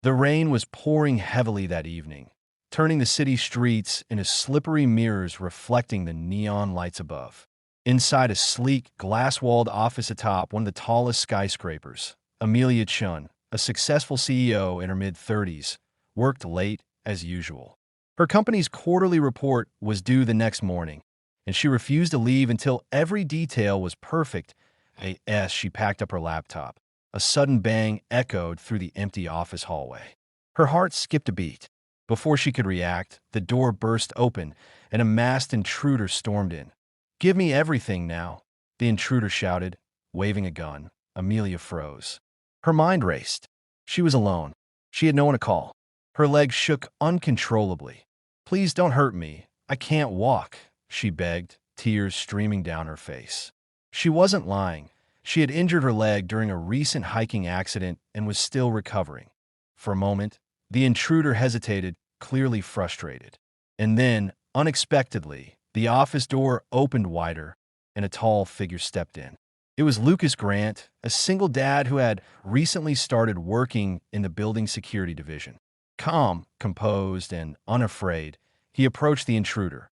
The rain was pouring heavily that evening, turning the city streets into slippery mirrors reflecting the neon lights above. Inside a sleek, glass-walled office atop one of the tallest skyscrapers, Amelia Chun, a successful CEO in her mid-30s, worked late as usual. Her company's quarterly report was due the next morning, and she refused to leave until every detail was perfect. As she packed up her laptop, a sudden bang echoed through the empty office hallway. Her heart skipped a beat. Before she could react, the door burst open, and a masked intruder stormed in. "Give me everything now," the intruder shouted, waving a gun. Amelia froze. Her mind raced. She was alone. She had no one to call. Her legs shook uncontrollably. "Please don't hurt me. I can't walk," she begged, tears streaming down her face. She wasn't lying. She had injured her leg during a recent hiking accident and was still recovering. For a moment, the intruder hesitated, clearly frustrated. And then, unexpectedly, the office door opened wider, and a tall figure stepped in. It was Lucas Grant, a single dad who had recently started working in the building security division. Calm, composed, and unafraid, he approached the intruder.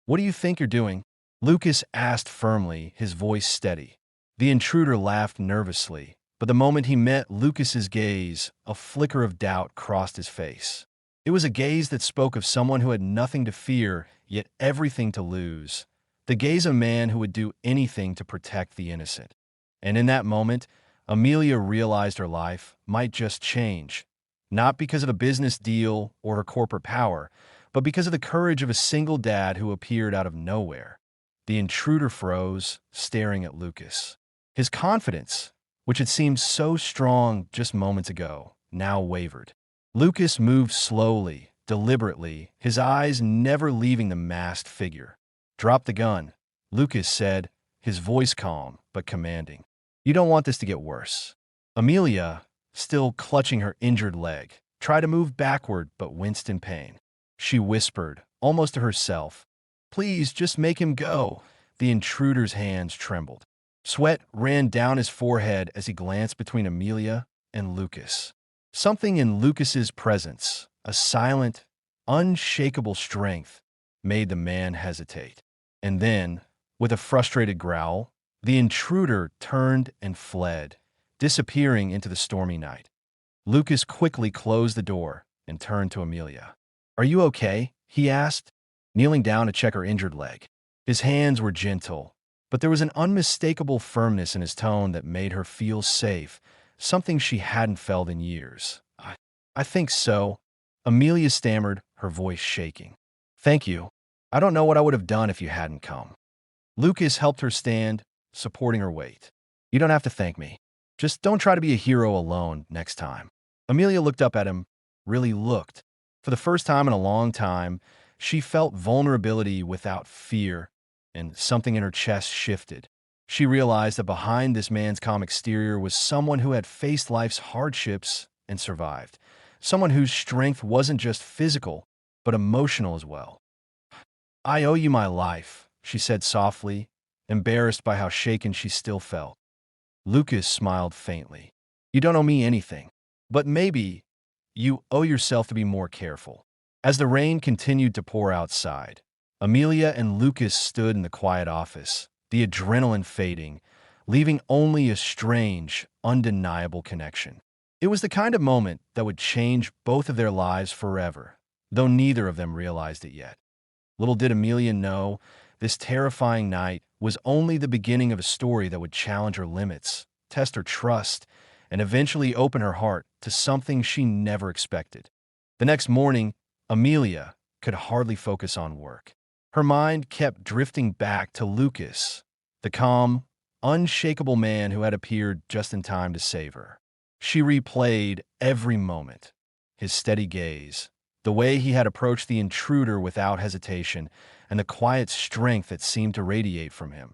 "What do you think you're doing?" Lucas asked firmly, his voice steady. The intruder laughed nervously, but the moment he met Lucas's gaze, a flicker of doubt crossed his face. It was a gaze that spoke of someone who had nothing to fear, yet everything to lose. The gaze of a man who would do anything to protect the innocent. And in that moment, Amelia realized her life might just change, not because of a business deal or her corporate power, but because of the courage of a single dad who appeared out of nowhere. The intruder froze, staring at Lucas. His confidence, which had seemed so strong just moments ago, now wavered. Lucas moved slowly, deliberately, his eyes never leaving the masked figure. "Drop the gun," Lucas said, his voice calm but commanding. "You don't want this to get worse." Amelia, still clutching her injured leg, tried to move backward but winced in pain. She whispered, almost to herself, "Please, just make him go." The intruder's hands trembled. Sweat ran down his forehead as he glanced between Amelia and Lucas. Something in Lucas's presence, a silent, unshakable strength, made the man hesitate. And then, with a frustrated growl, the intruder turned and fled, disappearing into the stormy night. Lucas quickly closed the door and turned to Amelia. "Are you okay?" he asked, kneeling down to check her injured leg. His hands were gentle, but there was an unmistakable firmness in his tone that made her feel safe, something she hadn't felt in years. I think so," Amelia stammered, her voice shaking. "Thank you. I don't know what I would have done if you hadn't come." Lucas helped her stand, supporting her weight. "You don't have to thank me. Just don't try to be a hero alone next time." Amelia looked up at him, really looked. For the first time in a long time, she felt vulnerability without fear, and something in her chest shifted. She realized that behind this man's calm exterior was someone who had faced life's hardships and survived. Someone whose strength wasn't just physical, but emotional as well. "I owe you my life," she said softly, embarrassed by how shaken she still felt. Lucas smiled faintly. "You don't owe me anything, but maybe you owe yourself to be more careful." As the rain continued to pour outside, Amelia and Lucas stood in the quiet office, the adrenaline fading, leaving only a strange, undeniable connection. It was the kind of moment that would change both of their lives forever, though neither of them realized it yet. Little did Amelia know, this terrifying night was only the beginning of a story that would challenge her limits, test her trust, and eventually open her heart to something she never expected. The next morning, Amelia could hardly focus on work. Her mind kept drifting back to Lucas, the calm, unshakable man who had appeared just in time to save her. She replayed every moment, his steady gaze, the way he had approached the intruder without hesitation, and the quiet strength that seemed to radiate from him.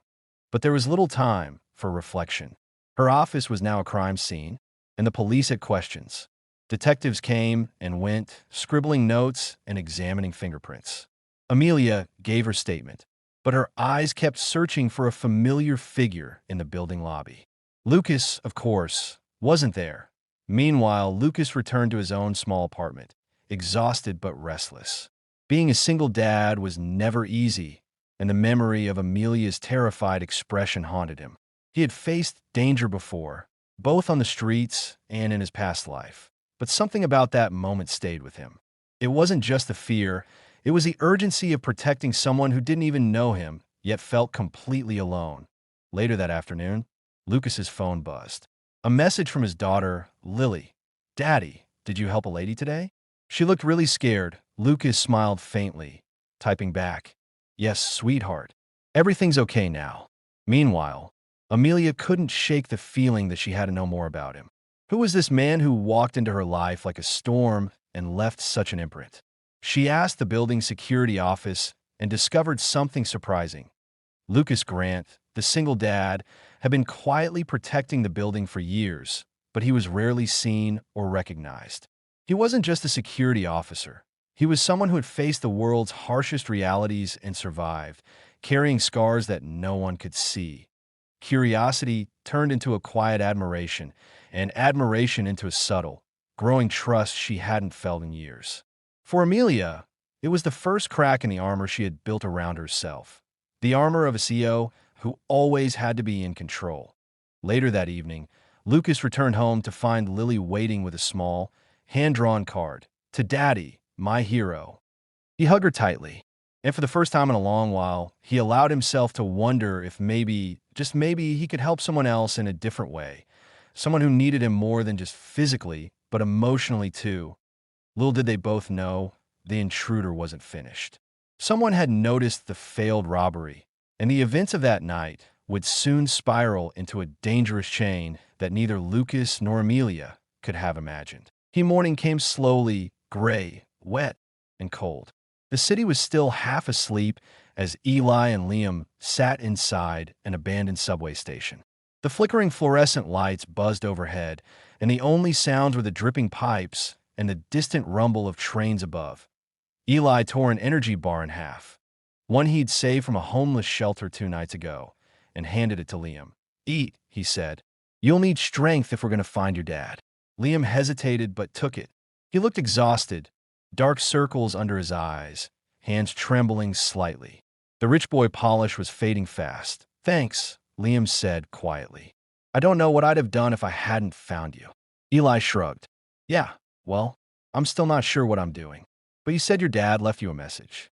But there was little time for reflection. Her office was now a crime scene, and the police had questions. Detectives came and went, scribbling notes and examining fingerprints. Amelia gave her statement, but her eyes kept searching for a familiar figure in the building lobby. Lucas, of course, wasn't there, Meanwhile, Lucas returned to his own small apartment, exhausted but restless. Being a single dad was never easy, and the memory of Amelia's terrified expression haunted him. He had faced danger before, both on the streets and in his past life, but something about that moment stayed with him. It wasn't just the fear, it was the urgency of protecting someone who didn't even know him, yet felt completely alone. Later that afternoon, Lucas's phone buzzed. A message from his daughter, Lily. "Daddy, did you help a lady today?" She looked really scared. Lucas smiled faintly, typing back, "Yes, sweetheart. Everything's okay now." Meanwhile, Amelia couldn't shake the feeling that she had to know more about him. Who was this man who walked into her life like a storm and left such an imprint? She asked the building security office and discovered something surprising. Lucas Grant, the single dad, had been quietly protecting the building for years, but he was rarely seen or recognized. He wasn't just a security officer. He was someone who had faced the world's harshest realities and survived, carrying scars that no one could see. Curiosity turned into a quiet admiration, and admiration into a subtle, growing trust she hadn't felt in years. For Amelia, it was the first crack in the armor she had built around herself. The armor of a CEO who always had to be in control. Later that evening, Lucas returned home to find Lily waiting with a small, hand-drawn card. "To Daddy, my hero." He hugged her tightly, and for the first time in a long while, he allowed himself to wonder if maybe, just maybe, he could help someone else in a different way. Someone who needed him more than just physically, but emotionally too. Little did they both know, the intruder wasn't finished. Someone had noticed the failed robbery, and the events of that night would soon spiral into a dangerous chain that neither Lucas nor Amelia could have imagined. The morning came slowly, gray, wet, and cold. The city was still half asleep as Eli and Liam sat inside an abandoned subway station. The flickering fluorescent lights buzzed overhead, and the only sounds were the dripping pipes and the distant rumble of trains above. Eli tore an energy bar in half, one he'd saved from a homeless shelter 2 nights ago, and handed it to Liam. "Eat," he said. "You'll need strength if we're going to find your dad." Liam hesitated but took it. He looked exhausted, dark circles under his eyes, hands trembling slightly. The rich boy polish was fading fast. "Thanks," Liam said quietly. "I don't know what I'd have done if I hadn't found you." Eli shrugged. "Yeah, well, I'm still not sure what I'm doing. But you said your dad left you a message."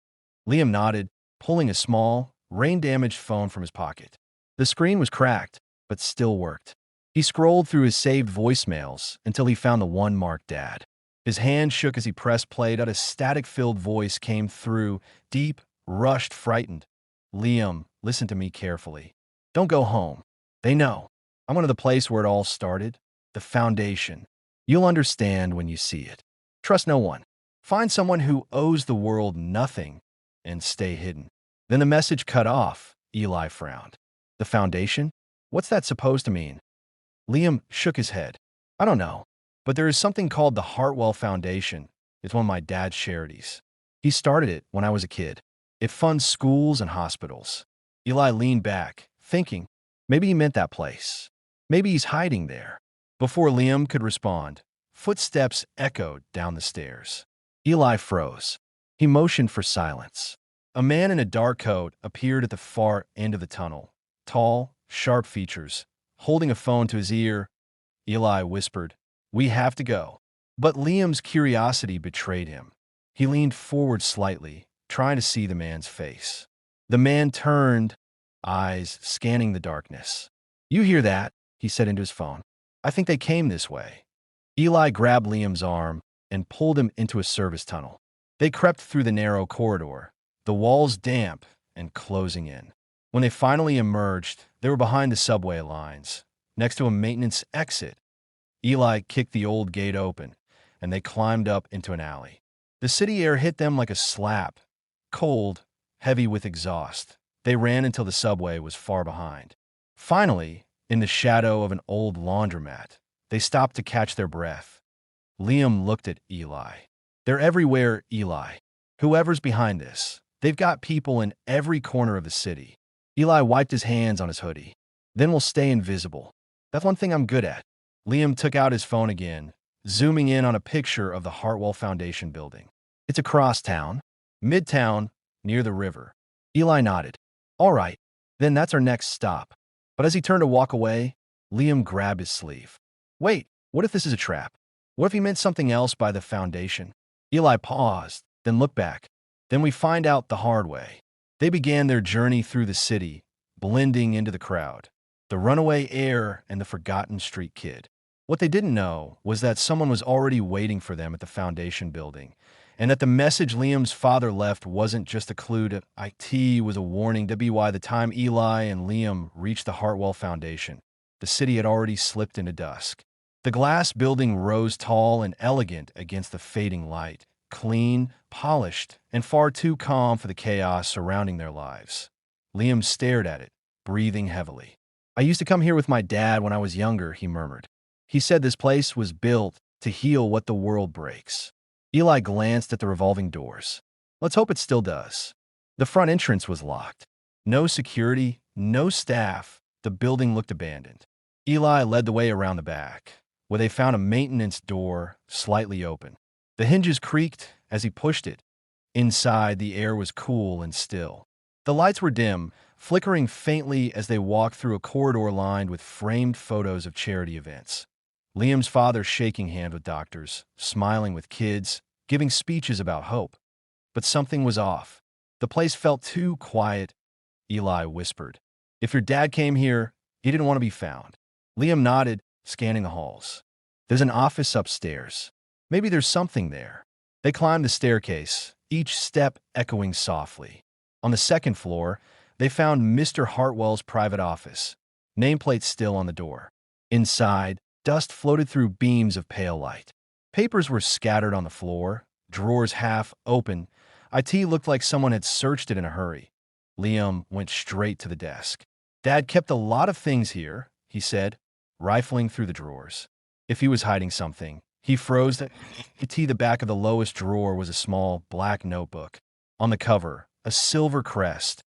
Liam nodded, pulling a small, rain-damaged phone from his pocket. The screen was cracked, but still worked. He scrolled through his saved voicemails until he found the one marked Dad. His hand shook as he pressed play, but a static-filled voice came through, deep, rushed, frightened. "Liam, listen to me carefully. Don't go home. They know. I'm one of the place where it all started. The foundation. You'll understand when you see it. Trust no one. Find someone who owes the world nothing and stay hidden." Then the message cut off. Eli frowned. "The foundation? What's that supposed to mean?" Liam shook his head. "I don't know, but there is something called the Hartwell Foundation. It's one of my dad's charities. He started it when I was a kid. It funds schools and hospitals." Eli leaned back, thinking, maybe he meant that place. Maybe he's hiding there. Before Liam could respond, footsteps echoed down the stairs. Eli froze. He motioned for silence. A man in a dark coat appeared at the far end of the tunnel. Tall, sharp features, holding a phone to his ear. Eli whispered, "We have to go." But Liam's curiosity betrayed him. He leaned forward slightly, trying to see the man's face. The man turned, eyes scanning the darkness. "You hear that?" he said into his phone. "I think they came this way." Eli grabbed Liam's arm and pulled him into a service tunnel. They crept through the narrow corridor, the walls damp and closing in. When they finally emerged, they were behind the subway lines, next to a maintenance exit. Eli kicked the old gate open, and they climbed up into an alley. The city air hit them like a slap, cold, heavy with exhaust. They ran until the subway was far behind. Finally, in the shadow of an old laundromat, they stopped to catch their breath. Liam looked at Eli. "They're everywhere, Eli. Whoever's behind this, they've got people in every corner of the city." Eli wiped his hands on his hoodie. "Then we'll stay invisible. That's one thing I'm good at." Liam took out his phone again, zooming in on a picture of the Hartwell Foundation building. It's across town, midtown, near the river. Eli nodded. All right, then that's our next stop. But as he turned to walk away, Liam grabbed his sleeve. Wait, what if this is a trap? What if he meant something else by the foundation? Eli paused, then looked back. Then we find out the hard way. They began their journey through the city, blending into the crowd. The runaway heir and the forgotten street kid. What they didn't know was that someone was already waiting for them at the foundation building, and that the message Liam's father left wasn't just a clue to IT, was a warning to by the time Eli and Liam reached the Hartwell Foundation. The city had already slipped into dusk. The glass building rose tall and elegant against the fading light, clean, polished, and far too calm for the chaos surrounding their lives. Liam stared at it, breathing heavily. I used to come here with my dad when I was younger, he murmured. He said this place was built to heal what the world breaks. Eli glanced at the revolving doors. Let's hope it still does. The front entrance was locked. No security, no staff. The building looked abandoned. Eli led the way around the back, where they found a maintenance door slightly open. The hinges creaked as he pushed it. Inside, the air was cool and still. The lights were dim, flickering faintly as they walked through a corridor lined with framed photos of charity events. Liam's father shaking hands with doctors, smiling with kids, giving speeches about hope. But something was off. The place felt too quiet. Eli whispered, "If your dad came here, he didn't want to be found." Liam nodded, scanning the halls. There's an office upstairs. Maybe there's something there. They climbed the staircase, each step echoing softly. On the second floor, they found Mr. Hartwell's private office, nameplate still on the door. Inside, dust floated through beams of pale light. Papers were scattered on the floor, drawers half open. IT looked like someone had searched it in a hurry. Liam went straight to the desk. Dad kept a lot of things here, he said, rifling through the drawers. If he was hiding something, he froze. The back of the lowest drawer was a small black notebook. On the cover, a silver crest.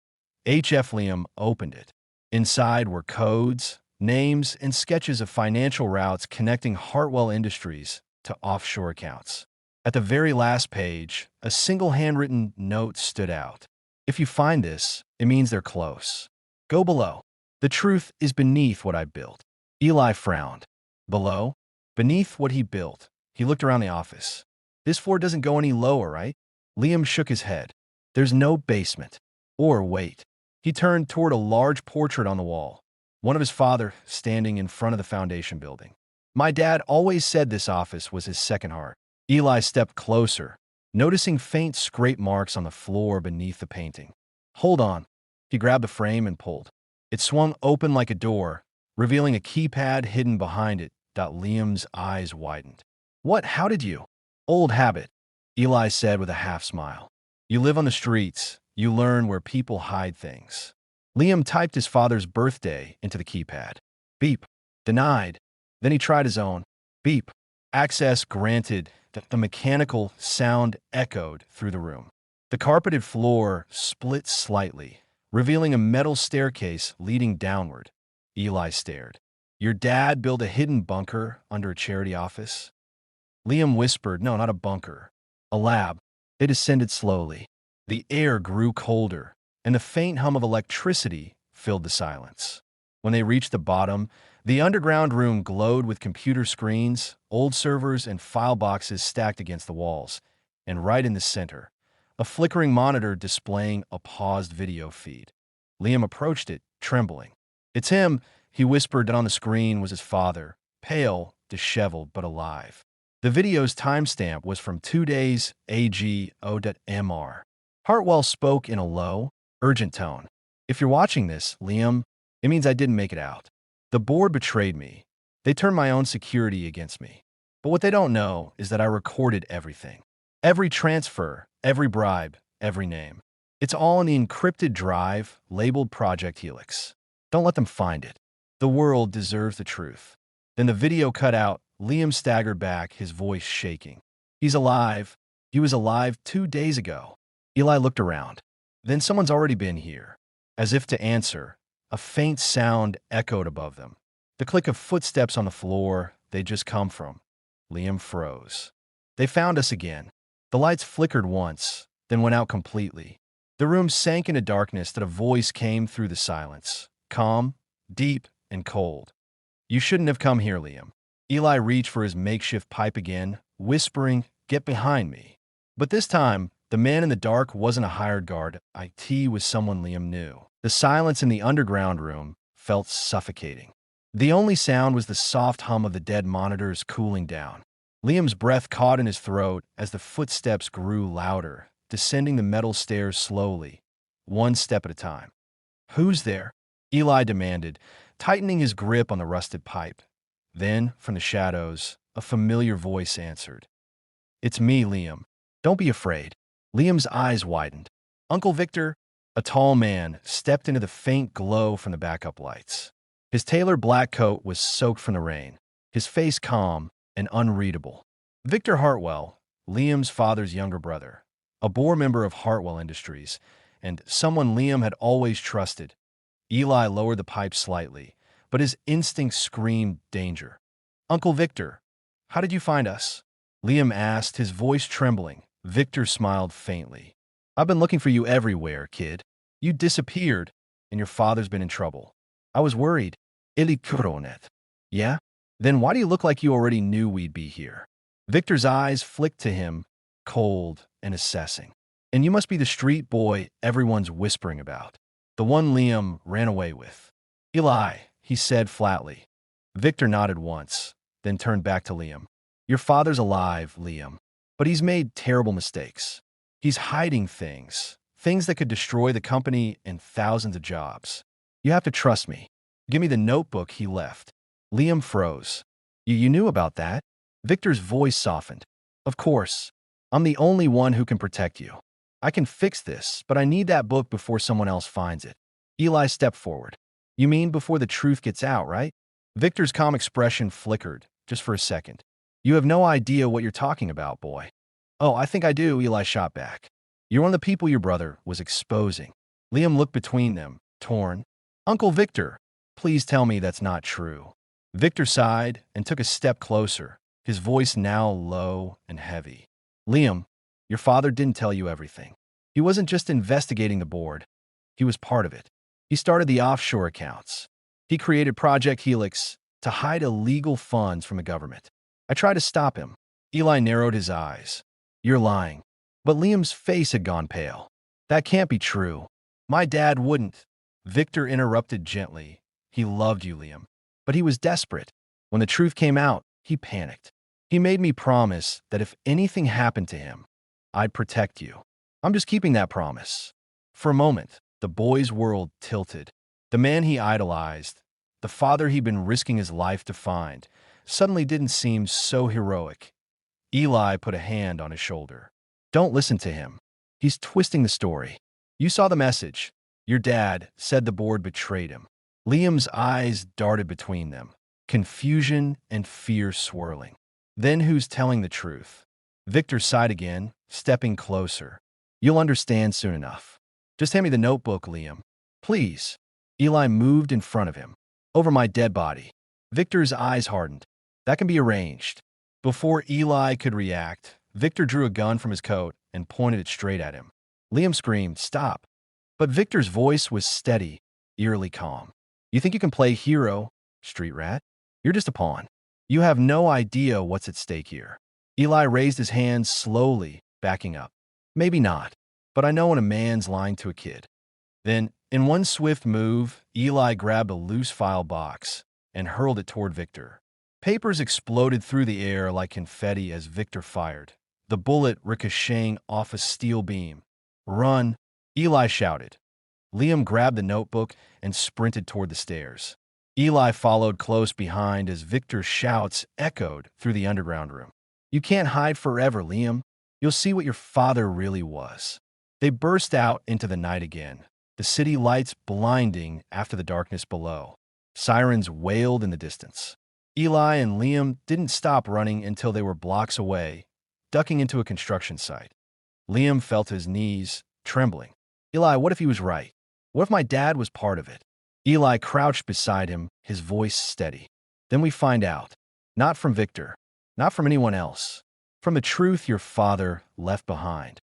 HF Liam opened it. Inside were codes, names, and sketches of financial routes connecting Hartwell Industries to offshore accounts. At the very last page, a single handwritten note stood out. If you find this, it means they're close. Go below. The truth is beneath what I built. Eli frowned. Below? Beneath what he built. He looked around the office. This floor doesn't go any lower, right? Liam shook his head. There's no basement. Or wait. He turned toward a large portrait on the wall. One of his father standing in front of the foundation building. My dad always said this office was his second heart. Eli stepped closer, noticing faint scrape marks on the floor beneath the painting. Hold on. He grabbed the frame and pulled. It swung open like a door, revealing a keypad hidden behind it. Liam's eyes widened. What? How did you? Old habit, Eli said with a half smile. You live on the streets. You learn where people hide things. Liam typed his father's birthday into the keypad. Beep. Denied. Then he tried his own. Beep. Access granted. The mechanical sound echoed through the room. The carpeted floor split slightly, revealing a metal staircase leading downward. Eli stared. Your dad built a hidden bunker under a charity office? Liam whispered, no, not a bunker. A lab. They descended slowly. The air grew colder, and the faint hum of electricity filled the silence. When they reached the bottom, the underground room glowed with computer screens, old servers, and file boxes stacked against the walls. And right in the center, a flickering monitor displaying a paused video feed. Liam approached it, trembling. It's him, he whispered. That on the screen was his father, pale, disheveled, but alive. The video's timestamp was from 2 days ago.mr. Hartwell spoke in a low, urgent tone. If you're watching this, Liam, it means I didn't make it out. The board betrayed me. They turned my own security against me. But what they don't know is that I recorded everything. Every transfer, every bribe, every name. It's all in the encrypted drive labeled Project Helix. Don't let them find it. The world deserves the truth. Then the video cut out. Liam staggered back, his voice shaking. He's alive. He was alive 2 days ago. Eli looked around. Then someone's already been here. As if to answer, a faint sound echoed above them. The click of footsteps on the floor, they'd just come from. Liam froze. They found us again. The lights flickered once, then went out completely. The room sank into darkness that a voice came through the silence, calm, deep, and cold. You shouldn't have come here, Liam. Eli reached for his makeshift pipe again, whispering, "Get behind me." But this time, the man in the dark wasn't a hired guard. It was someone Liam knew. The silence in the underground room felt suffocating. The only sound was the soft hum of the dead monitors cooling down. Liam's breath caught in his throat as the footsteps grew louder, descending the metal stairs slowly, one step at a time. "Who's there?" Eli demanded, tightening his grip on the rusted pipe. Then, from the shadows, a familiar voice answered. "It's me, Liam. Don't be afraid." Liam's eyes widened. Uncle Victor, a tall man, stepped into the faint glow from the backup lights. His tailored black coat was soaked from the rain, his face calm and unreadable. Victor Hartwell, Liam's father's younger brother, a board member of Hartwell Industries, and someone Liam had always trusted. Eli lowered the pipe slightly, but his instincts screamed danger. "Uncle Victor, how did you find us?" Liam asked, his voice trembling. Victor smiled faintly. "I've been looking for you everywhere, kid. You disappeared, and your father's been in trouble. I was worried." "Ili Coronet." "Yeah? Then why do you look like you already knew we'd be here?" Victor's eyes flicked to him, cold and assessing. "And you must be the street boy everyone's whispering about. The one Liam ran away with." "Eli," he said flatly. Victor nodded once, then turned back to Liam. "Your father's alive, Liam, but he's made terrible mistakes. He's hiding things that could destroy the company and thousands of jobs. You have to trust me. Give me the notebook he left." Liam froze. You knew about that?" Victor's voice softened. "Of course. I'm the only one who can protect you. I can fix this, but I need that book before someone else finds it." Eli stepped forward. "You mean before the truth gets out, right?" Victor's calm expression flickered, just for a second. "You have no idea what you're talking about, boy." "Oh, I think I do," Eli shot back. "You're one of the people your brother was exposing." Liam looked between them, torn. "Uncle Victor, please tell me that's not true." Victor sighed and took a step closer, his voice now low and heavy. "Liam, your father didn't tell you everything. He wasn't just investigating the board. He was part of it. He started the offshore accounts. He created Project Helix to hide illegal funds from the government. I tried to stop him." Eli narrowed his eyes. "You're lying." But Liam's face had gone pale. "That can't be true. My dad wouldn't." Victor interrupted gently. "He loved you, Liam. But he was desperate. When the truth came out, he panicked. He made me promise that if anything happened to him, I'd protect you. I'm just keeping that promise." For a moment, the boy's world tilted. The man he idolized, the father he'd been risking his life to find, suddenly didn't seem so heroic. Eli put a hand on his shoulder. "Don't listen to him. He's twisting the story. You saw the message. Your dad said the board betrayed him." Liam's eyes darted between them, confusion and fear swirling. "Then who's telling the truth?" Victor sighed again, stepping closer. "You'll understand soon enough. Just hand me the notebook, Liam. Please." Eli moved in front of him. "Over my dead body." Victor's eyes hardened. "That can be arranged." Before Eli could react, Victor drew a gun from his coat and pointed it straight at him. Liam screamed, "Stop." But Victor's voice was steady, eerily calm. "You think you can play hero, street rat? You're just a pawn. You have no idea what's at stake here." Eli raised his hands slowly, backing up. "Maybe not, but I know when a man's lying to a kid." Then, in one swift move, Eli grabbed a loose file box and hurled it toward Victor. Papers exploded through the air like confetti as Victor fired, the bullet ricocheting off a steel beam. "Run!" Eli shouted. Liam grabbed the notebook and sprinted toward the stairs. Eli followed close behind as Victor's shouts echoed through the underground room. "You can't hide forever, Liam. You'll see what your father really was." They burst out into the night again, the city lights blinding after the darkness below. Sirens wailed in the distance. Eli and Liam didn't stop running until they were blocks away, ducking into a construction site. Liam felt his knees trembling. "Eli, what if he was right? What if my dad was part of it?" Eli crouched beside him, his voice steady. "Then we find out." Not from Victor. Not from anyone else. From the truth your father left behind.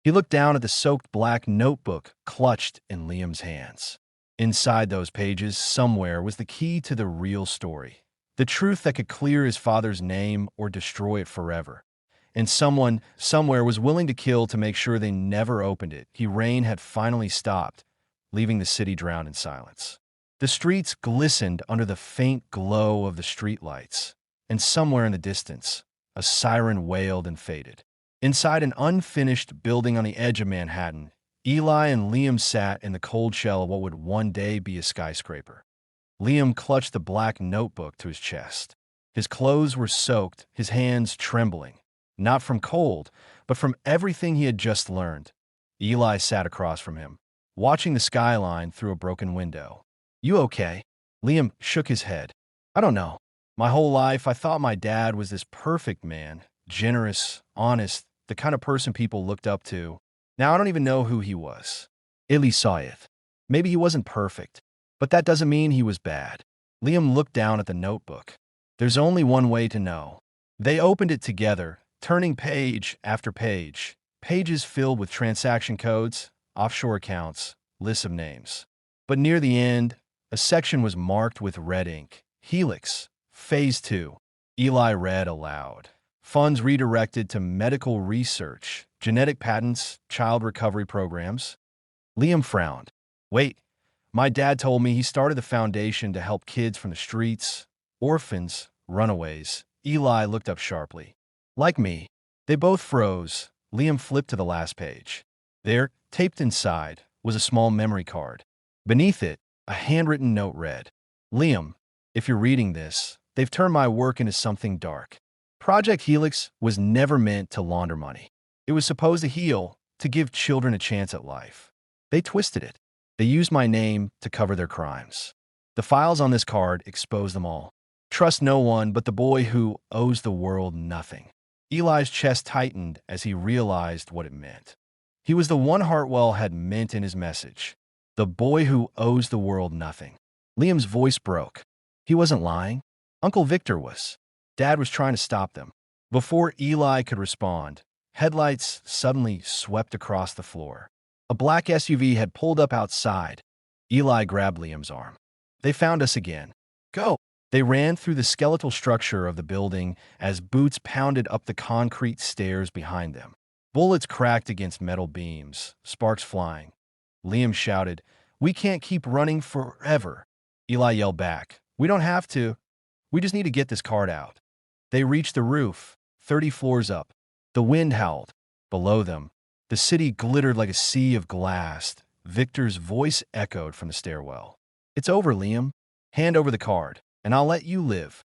He looked down at the soaked black notebook clutched in Liam's hands. Inside those pages, somewhere, was the key to the real story. The truth that could clear his father's name or destroy it forever. And someone, somewhere, was willing to kill to make sure they never opened it. Rain had finally stopped, leaving the city drowned in silence. The streets glistened under the faint glow of the streetlights, and somewhere in the distance, a siren wailed and faded. Inside an unfinished building on the edge of Manhattan, Eli and Liam sat in the cold shell of what would one day be a skyscraper. Liam clutched the black notebook to his chest. His clothes were soaked, his hands trembling, not from cold, but from everything he had just learned. Eli sat across from him, watching the skyline through a broken window. "You okay?" Liam shook his head. "I don't know. My whole life, I thought my dad was this perfect man, generous, honest, the kind of person people looked up to. Now I don't even know who he was." Eli saw it. Maybe he wasn't perfect, but that doesn't mean he was bad. Liam looked down at the notebook. There's only one way to know. They opened it together, turning page after page, pages filled with transaction codes, offshore accounts, lists of names. But near the end, a section was marked with red ink. Helix, Phase 2. Eli read aloud. Funds redirected to medical research, genetic patents, child recovery programs. Liam frowned. "Wait, my dad told me he started the foundation to help kids from the streets, orphans, runaways." Eli looked up sharply. "Like me." They both froze. Liam flipped to the last page. There, taped inside, was a small memory card. Beneath it, a handwritten note read, "Liam, if you're reading this, they've turned my work into something dark. Project Helix was never meant to launder money. It was supposed to heal, to give children a chance at life. They twisted it. They used my name to cover their crimes. The files on this card expose them all. Trust no one but the boy who owes the world nothing." Eli's chest tightened as he realized what it meant. He was the one Hartwell had meant in his message. The boy who owes the world nothing. Liam's voice broke. He wasn't lying. Uncle Victor was. Dad was trying to stop them. Before Eli could respond, headlights suddenly swept across the floor. A black SUV had pulled up outside. Eli grabbed Liam's arm. "They found us again. Go!" They ran through the skeletal structure of the building as boots pounded up the concrete stairs behind them. Bullets cracked against metal beams, sparks flying. Liam shouted, "We can't keep running forever." Eli yelled back, "We don't have to. We just need to get this card out." They reached the roof, 30 floors up. The wind howled. Below them, the city glittered like a sea of glass. Victor's voice echoed from the stairwell. "It's over, Liam. Hand over the card, and I'll let you live."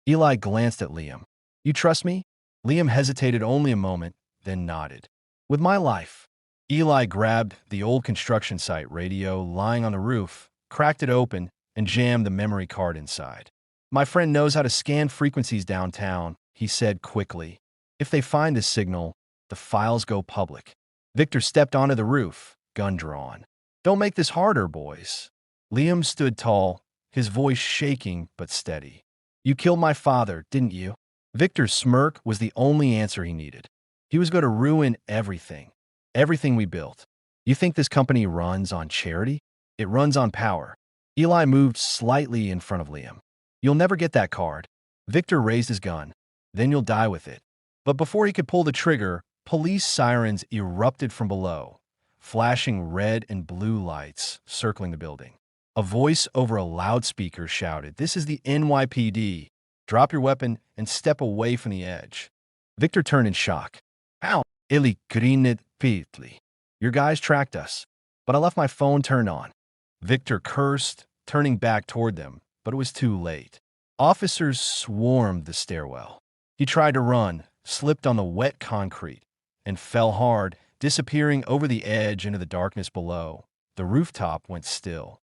Eli glanced at Liam. "You trust me?" Liam hesitated only a moment, then nodded. "With my life." Eli grabbed the old construction site radio lying on the roof, cracked it open, and jammed the memory card inside. "My friend knows how to scan frequencies downtown," he said quickly. "If they find this signal, the files go public." Victor stepped onto the roof, gun drawn. "Don't make this harder, boys." Liam stood tall, his voice shaking but steady. "You killed my father, didn't you?" Victor's smirk was the only answer he needed. "He was going to ruin everything. Everything we built. You think this company runs on charity? It runs on power." Eli moved slightly in front of Liam. "You'll never get that card." Victor raised his gun. "Then you'll die with it." But before he could pull the trigger, police sirens erupted from below, flashing red and blue lights circling the building. A voice over a loudspeaker shouted, "This is the NYPD. Drop your weapon and step away from the edge." Victor turned in shock. "How?" Eli grinned pitifully. "Your guys tracked us, but I left my phone turned on." Victor cursed, turning back toward them, but it was too late. Officers swarmed the stairwell. He tried to run, slipped on the wet concrete, and fell hard, disappearing over the edge into the darkness below. The rooftop went still.